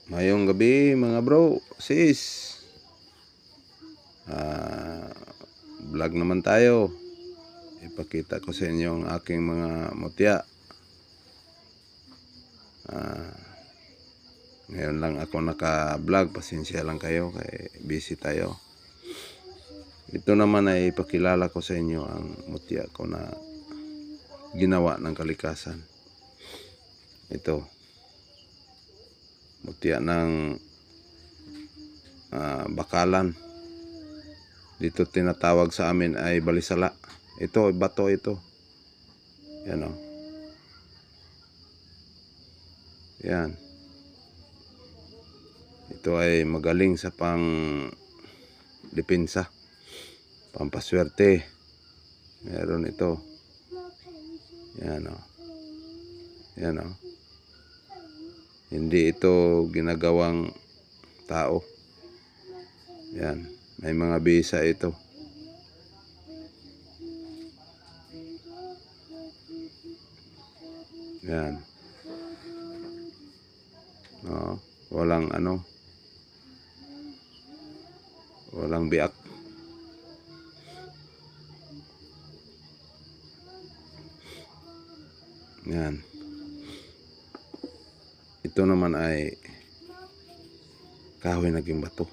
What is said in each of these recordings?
Ngayong gabi mga bro, sis. Ah, Vlog naman tayo. Ipakita ko sa inyo ang aking mga mutya. Ngayon lang ako naka-vlog, pasensya lang kayo kay busy tayo. Ito naman ay ipakilala ko sa inyo ang mutya ko na ginawa ng kalikasan. Ito. Mutya ng bakalan. Dito tinatawag sa amin ay balisala. Ito, bato ito. Yan o. Yan. Ito ay magaling sa pang depensa, pampaswerte. Meron ito. Yan o. Yan o. Hindi ito ginagawang tao. Yan. May mga bisa ito. Yan. Oh, walang walang biak. Yan. Ito naman ay kahoy naging bato.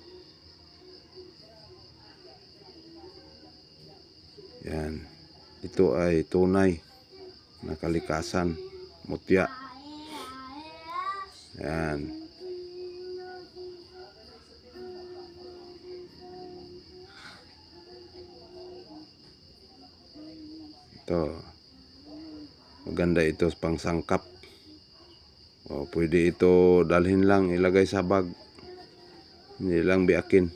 Yan. Ito ay tunay na kalikasan, mutya. Yan. Ito. Maganda ito pang sangkap. O, pwede ito dalhin lang, ilagay sa bag. Hindi lang biakin.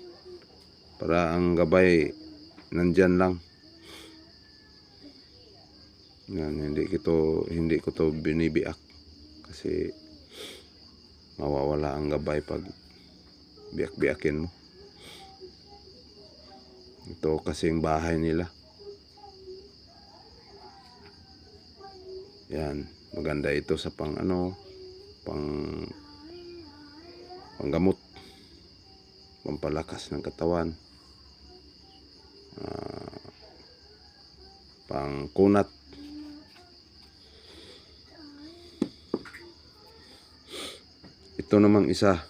Para ang gabay nandyan lang. Yan, hindi ko to binibiak kasi mawawala ang gabay pag biak-biakin mo. Ito kasing bahay nila. Yan, maganda ito sa panggamot, pampalakas ng katawan, pangkunat. Ito namang isa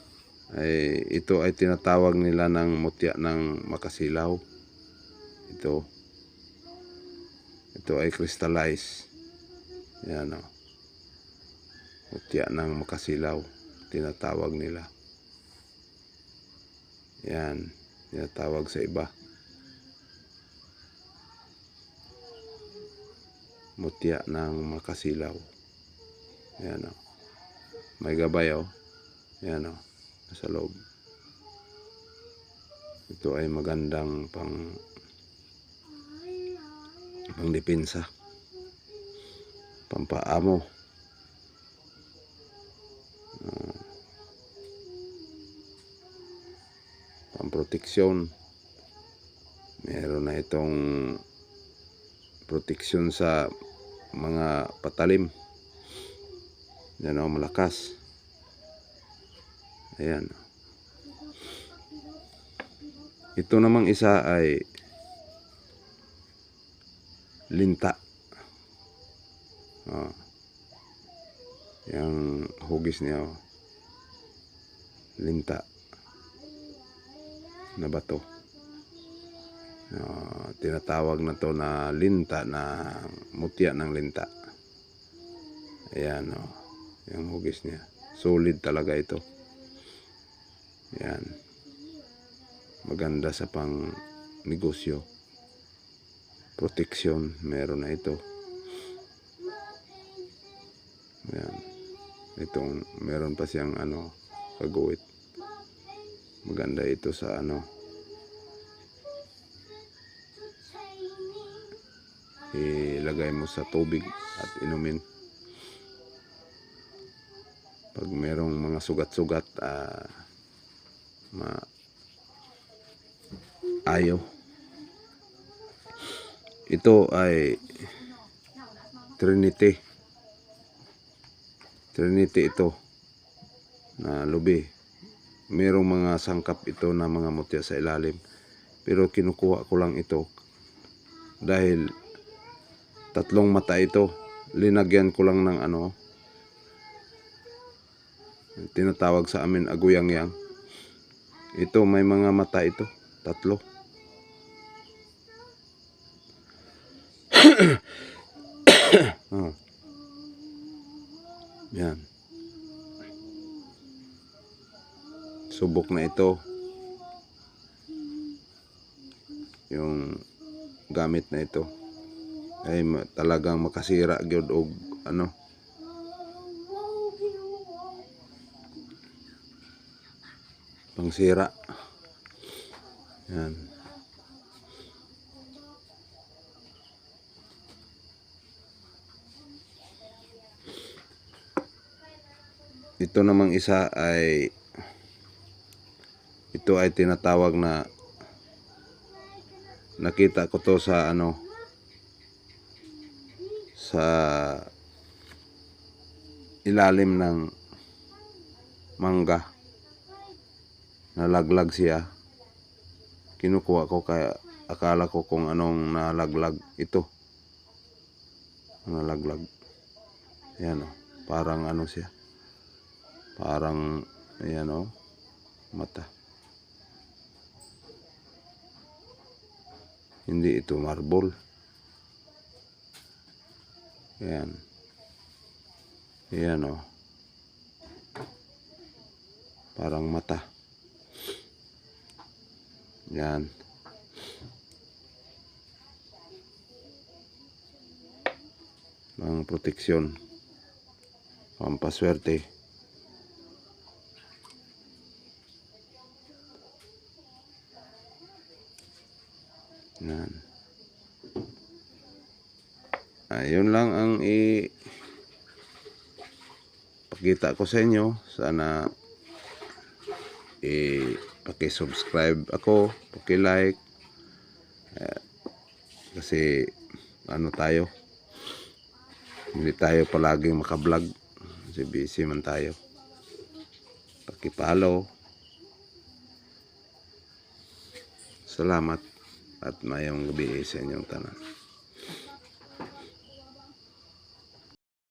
ito ay tinatawag nila ng mutya ng makasilaw. Ito ay crystallize. Yan o. Mutya ng makasilaw tinatawag nila. Yan, tinatawag sa iba mutya ng makasilaw. Yan o. May gabay o. Yan o, nasa loob. Ito ay magandang pang depensa, pampaamo, pamproteksyon. Meron na itong proteksyon sa mga patalim. Yan o, malakas. Ayan. Ito namang isa ay linta. Yung hugis niya, linta na bato. Tinatawag na to na linta, na mutya ng linta. Ayan o, yung hugis niya. Solid talaga ito. Yan. Maganda sa pang negosyo. Proteksyon, meron na ito. Yan. Itong meron pa siyang kaguwit. Maganda ito sa ilagay mo sa tubig at inumin. Pag merong mga sugat-sugat, ayaw. Ito ay Trinity ito na lubi. merong mga sangkap ito na mga mutya sa ilalim. Pero kinukuha ko lang ito dahil 3 mata ito. Linagyan ko lang ng ano, tinatawag sa amin aguyang-yang. Ito may mga mata ito, 3. Oh. Yan. Subok na ito. Yung gamit na ito ay talagang makasira gyud og ano, pangsira. Yan. Ito namang isa ay tinatawag na, nakita ko to sa ano, sa ilalim ng mangga. Nalaglag siya. Kinukuha ko kaya akala ko kung anong nalaglag ito. Nalaglag. Yan o. Parang ano siya. Parang ayan o. Mata. Hindi ito marble. Ayan. Ayan o. Parang mata. Yan. Ang proteksyon. Pampaswerte. Yan. Ayun lang ang pakita ko sa inyo. Sana paki-subscribe ako, paki-like, kasi ano tayo, hindi tayo palaging makablog kasi busy man tayo. Paki-follow. Salamat at mayong gabi sa inyong tanan.